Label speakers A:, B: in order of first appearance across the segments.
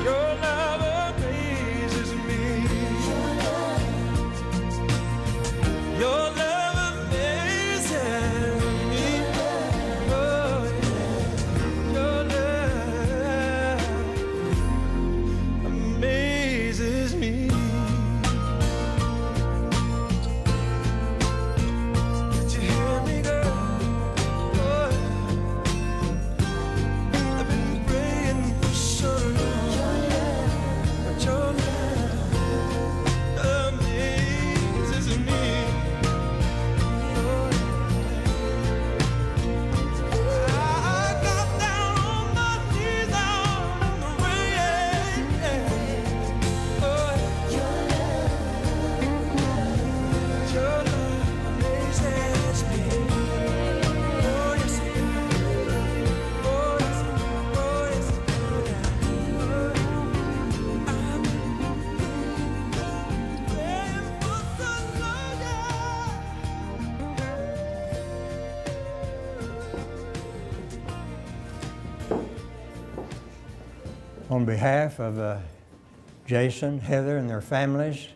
A: Your love amazes me. Your love amazes me. Oh, yeah. Your love amazes me. Did you hear me, girl? Oh, I've been praying for so long. But your love amazes me. Oh, I got down on my knees out in the rain. Oh, your love amazes me. Oh, yes, it does. Oh, yes, oh, yes, it does. I'm praying for so long.
B: On behalf of Jason, Heather, and their families,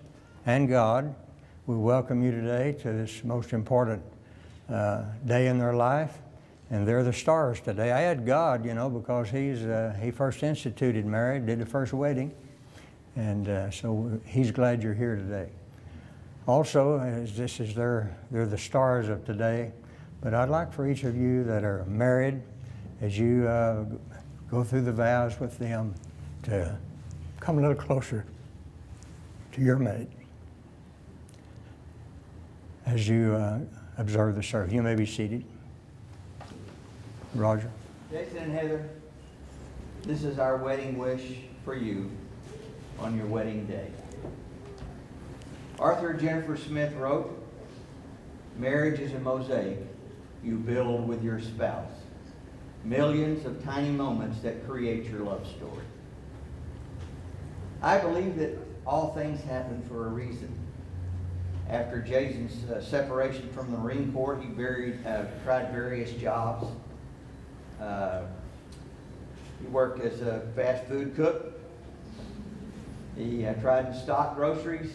B: and God, we welcome you today to this most important day in their life. And they're the stars today. I add God, because he first instituted marriage, did the first wedding. And so he's glad you're here today. Also, as they're the stars of today. But I'd like for each of you that are married, as you go through the vows with them, to come a little closer to your mate as you observe the service. You may be seated. Roger.
C: Jason and Heather, this is our wedding wish for you on your wedding day. Arthur Jennifer Smith wrote, "Marriage is a mosaic you build with your spouse. Millions of tiny moments that create your love story." I believe that all things happen for a reason. After Jason's separation from the Marine Corps, he tried various jobs. He worked as a fast food cook. He tried to stock groceries.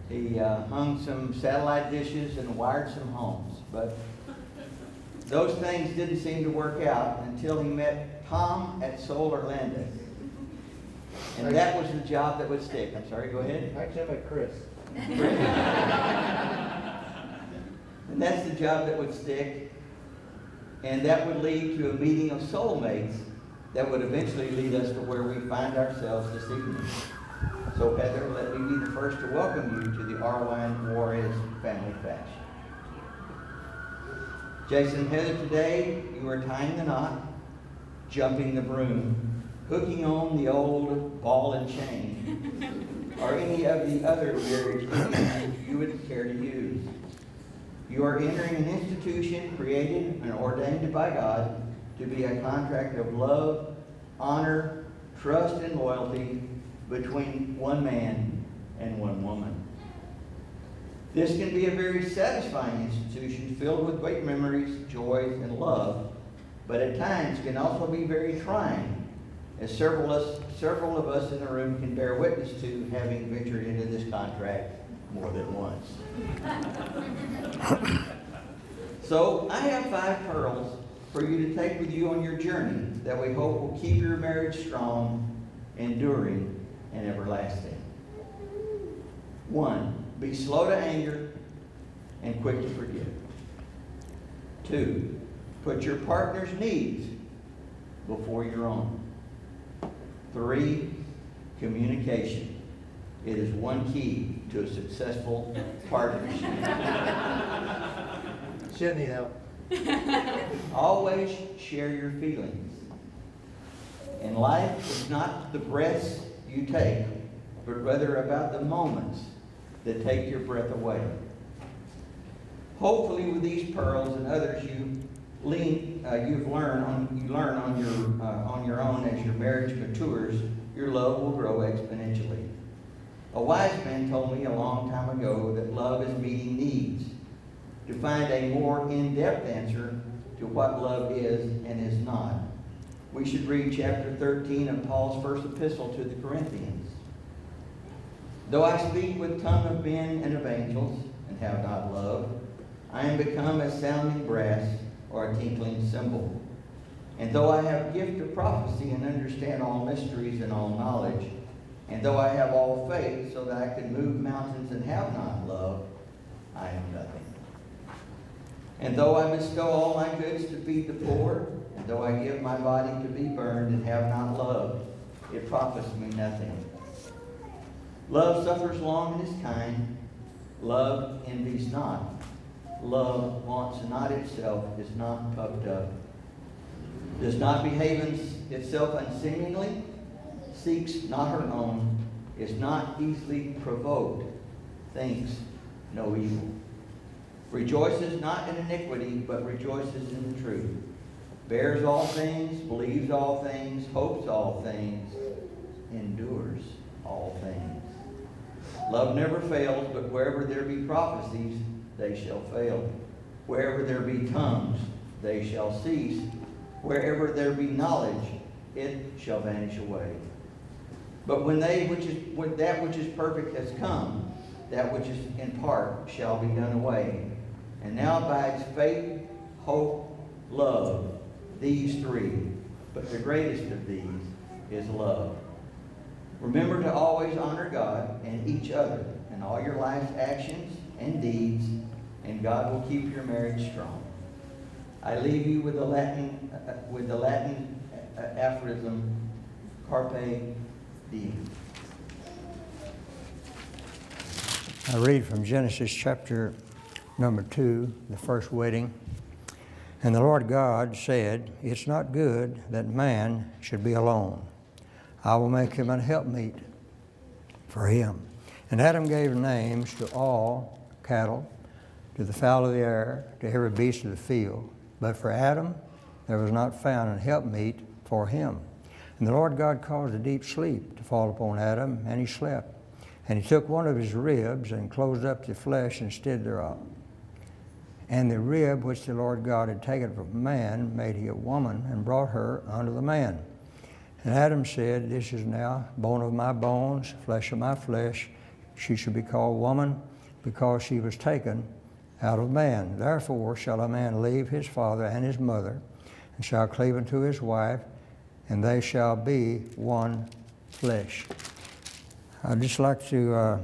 C: He hung some satellite dishes and wired some homes. But those things didn't seem to work out until he met Tom at Solar Landing. And that was the job that would stick. I'm sorry, go ahead.
D: Actually, I met Chris.
C: And that's the job that would stick. And that would lead to a meeting of soulmates that would eventually lead us to where we find ourselves this evening. So Heather, let me be the first to welcome you to the Arwine Juarez family fashion. Jason and Heather, today you are tying the knot, jumping the broom, hooking on the old ball and chain, or any of the other marriage instruments you would care to use. You are entering an institution created and ordained by God to be a contract of love, honor, trust, and loyalty between one man and one woman. This can be a very satisfying institution filled with great memories, joys, and love, but at times can also be very trying, as several of us in the room can bear witness to, having ventured into this contract more than once. So I have 5 pearls for you to take with you on your journey that we hope will keep your marriage strong, enduring, and everlasting. 1, be slow to anger and quick to forgive. 2, put your partner's needs before your own. 3, communication. It is one key to a successful partnership.
D: Shouldn't need help.
C: Always share your feelings. And life is not the breaths you take, but rather about the moments that take your breath away. Hopefully, with these pearls and others you learn on your own as your marriage matures, your love will grow exponentially. A wise man told me a long time ago that love is meeting needs. To find a more in-depth answer to what love is and is not, we should read chapter 13 of Paul's first epistle to the Corinthians. Though I speak with tongue of men and of angels, and have not love, I am become as sounding brass or a tinkling cymbal. And though I have gift of prophecy and understand all mysteries and all knowledge, and though I have all faith so that I could move mountains and have not love, I am nothing. And though I bestow all my goods to feed the poor, and though I give my body to be burned and have not love, it profits me nothing. Love suffers long and is kind. Love envies not. Love wants not itself, is not puffed up, does not behave itself unseemingly, seeks not her own, is not easily provoked, thinks no evil, rejoices not in iniquity, but rejoices in the truth, bears all things, believes all things, hopes all things, endures all things. Love never fails, but wherever there be prophecies, they shall fail. Wherever there be tongues, they shall cease. Wherever there be knowledge, it shall vanish away. But when that which is perfect has come, that which is in part shall be done away. And now abides faith, hope, love, these three. But the greatest of these is love. Remember to always honor God and each other in all your life's actions and deeds, and God will keep your marriage strong. I leave you with the Latin aphorism, carpe diem.
B: I read from Genesis chapter number 2, the first wedding. And the Lord God said, "It's not good that man should be alone. I will make him an helpmeet for him." And Adam gave names to all cattle, to the fowl of the air, to every beast of the field. But for Adam there was not found an helpmeet for him. And the Lord God caused a deep sleep to fall upon Adam, and he slept. And he took one of his ribs and closed up the flesh instead thereof. And the rib which the Lord God had taken from man made he a woman, and brought her unto the man. And Adam said, "This is now bone of my bones, flesh of my flesh. She shall be called woman, because she was taken out of man. Therefore shall a man leave his father and his mother, and shall cleave unto his wife, and they shall be one flesh." I'd just like to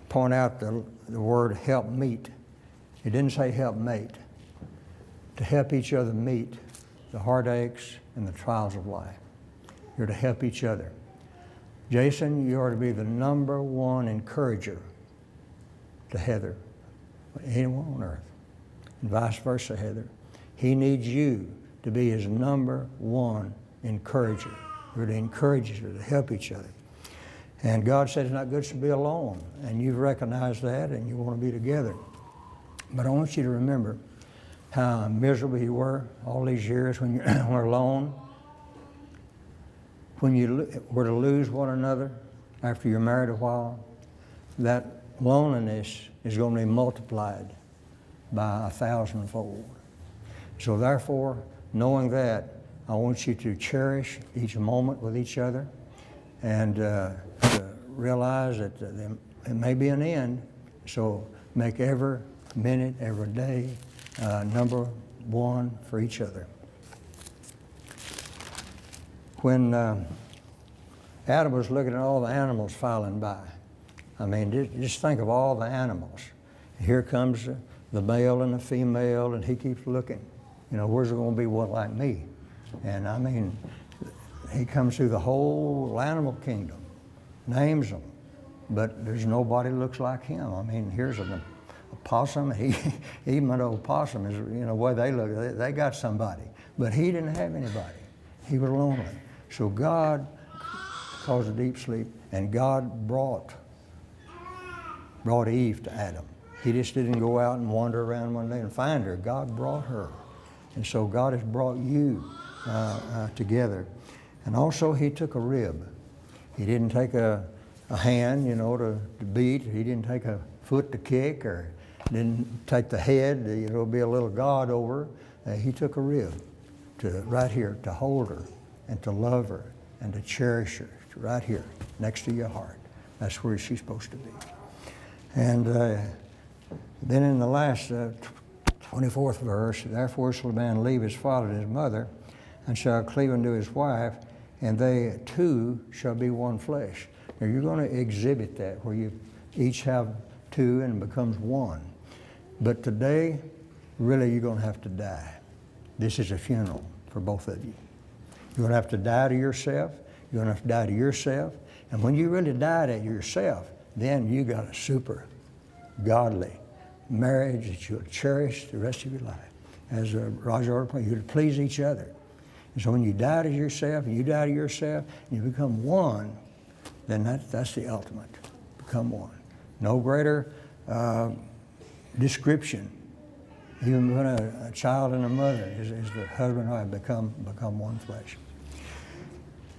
B: point out the word help meet. It didn't say help mate. To help each other meet the heartaches and the trials of life. You're to help each other. Jason, you are to be the number one encourager to Heather, anyone on earth, and vice versa, Heather. He needs you to be his number one encourager. You're to encourage each other, to help each other. And God said it's not good to be alone, and you've recognized that, and you want to be together. But I want you to remember how miserable you were all these years when you were alone, when you were to lose one another after you're married a while. That loneliness is going to be multiplied by 1,000-fold. So therefore, knowing that, I want you to cherish each moment with each other, and to realize that it may be an end. So make every minute, every day, number one for each other. When Adam was looking at all the animals filing by, I mean, just think of all the animals. Here comes the male and the female, and he keeps looking. You know, where's there going to be one like me? And I mean, he comes through the whole animal kingdom, names them, but there's nobody looks like him. I mean, here's a possum. Even an old possum is, you know, the way they look, they got somebody. But he didn't have anybody. He was lonely. So God caused a deep sleep, and God brought Eve to Adam. He just didn't go out and wander around one day and find her. God brought her. And so God has brought you together. And also he took a rib. He didn't take a hand, you know, to beat. He didn't take a foot to kick, or didn't take the head, you know, be a little god over. He took a rib. right here, to hold her and to love her and to cherish her, right here, next to your heart. That's where she's supposed to be. And then in the last 24th verse, therefore shall a man leave his father and his mother, and shall cleave unto his wife, and they two shall be one flesh. Now you're going to exhibit that, where you each have two and it becomes one. But today, really, you're going to have to die. This is a funeral for both of you. You're going to have to die to yourself. You're going to have to die to yourself. And when you really die to yourself, then you got a super godly marriage that you'll cherish the rest of your life. As Roger already pointed, you'll please each other. And so when you die to yourself, and you die to yourself, and you become one, then that's the ultimate. Become one. No greater description. Even when a child and a mother is the husband and wife become one flesh.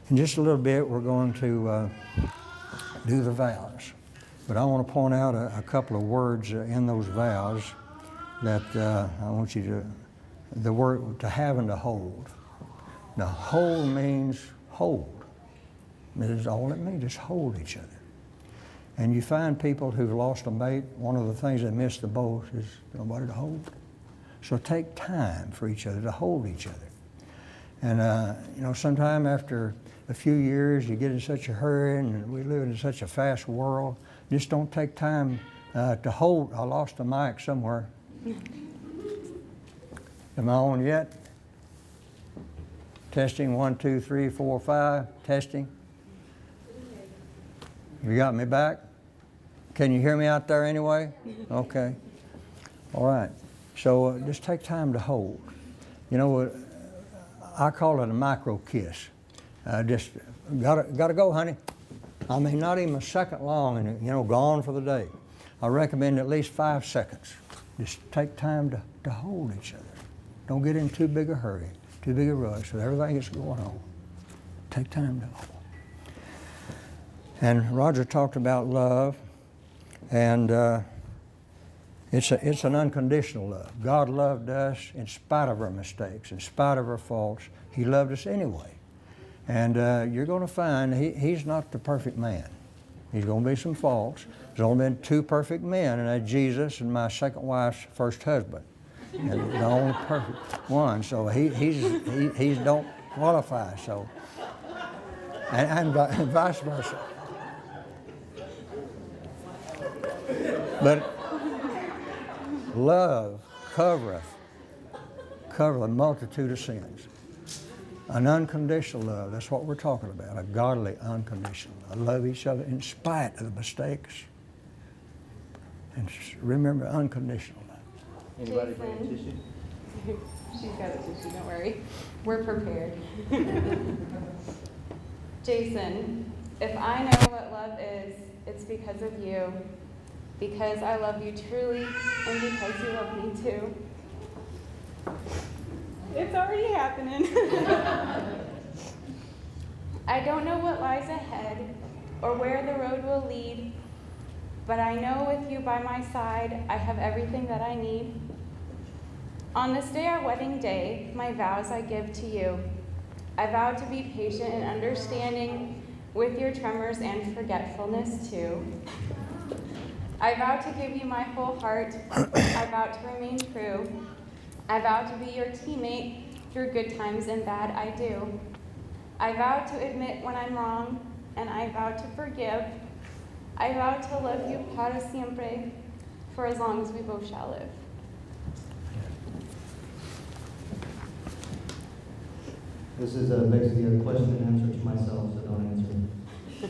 B: In just a little bit, we're going to do the vows. But I want to point out a couple of words in those vows that I want you to, the word to have and to hold. Now, hold means hold. That is all it means, just hold each other. And you find people who've lost a mate, one of the things they miss the most is nobody to hold. So take time for each other, to hold each other. And sometime after a few years, you get in such a hurry, and we live in such a fast world, just don't take time to hold. I lost the mic somewhere. Am I on yet? Testing, 1, 2, 3, 4, 5, testing. You got me back? Can you hear me out there anyway? Okay. All right. So just take time to hold. You know, I call it a micro kiss. Just gotta go, honey. I mean, not even a second long, and gone for the day. I recommend at least 5 seconds. Just take time to hold each other. Don't get in too big a hurry, too big a rush with everything that's going on. Take time to hold. And Roger talked about love, and it's an unconditional love. God loved us in spite of our mistakes, in spite of our faults. He loved us anyway. And you're going to find he's not the perfect man. He's going to be some faults. There's only been 2 perfect men, and that's Jesus and my second wife's first husband. And the only perfect one. So he don't qualify. So, and vice versa. But love covereth a multitude of sins. An unconditional love, that's what we're talking about, a godly unconditional love. Love each other in spite of the mistakes. And remember, unconditional love.
C: Anybody bring a tissue?
D: She's got a tissue, don't worry. We're prepared. Jason, if I know what love is, it's because of you. Because I love you truly, and because you love me too. It's already happening. I don't know what lies ahead or where the road will lead, but I know with you by my side, I have everything that I need. On this day, our wedding day, my vows I give to you. I vow to be patient and understanding with your tremors and forgetfulness too. I vow to give you my whole heart. I vow to remain true. I vow to be your teammate through good times and bad, I do. I vow to admit when I'm wrong, and I vow to forgive. I vow to love you para siempre, for as long as we both shall live.
E: This is basically a question and answer to myself, so don't answer.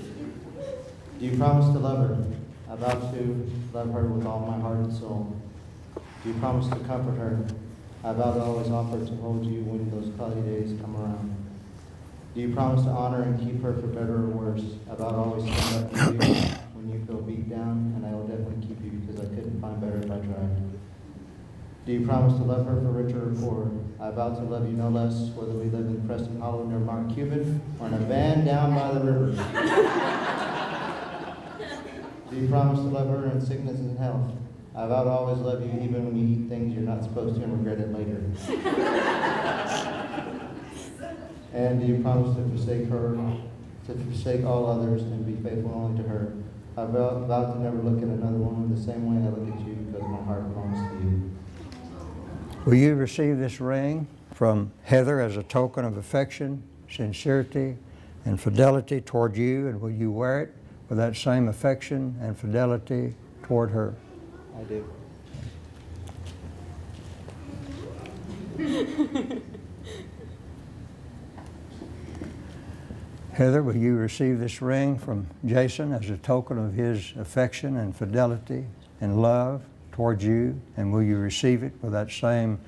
E: Do you promise to love her? I vow to love her with all my heart and soul. Do you promise to comfort her? I vow to always offer to hold you when those cloudy days come around. Do you promise to honor and keep her for better or worse? I vow to always stand up for you when you feel beat down, and I will definitely keep you because I couldn't find better if I tried. Do you promise to love her for richer or poorer? I vow to love you no less, whether we live in Preston Hollow near Mark Cuban or in a van down by the river. Do you promise to love her in sickness and health? I vow to always love you even when you eat things you're not supposed to and regret it later. And do you promise to forsake her, to forsake all others, and be faithful only to her? I vow to never look at another woman the same way I look at you, because my heart belongs to you.
B: Will you receive this ring from Heather as a token of affection, sincerity, and fidelity toward you, and will you wear it with that same affection and fidelity toward her?
E: I do.
B: Heather, will you receive this ring from Jason as a token of his affection and fidelity and love toward you, and will you receive it with that same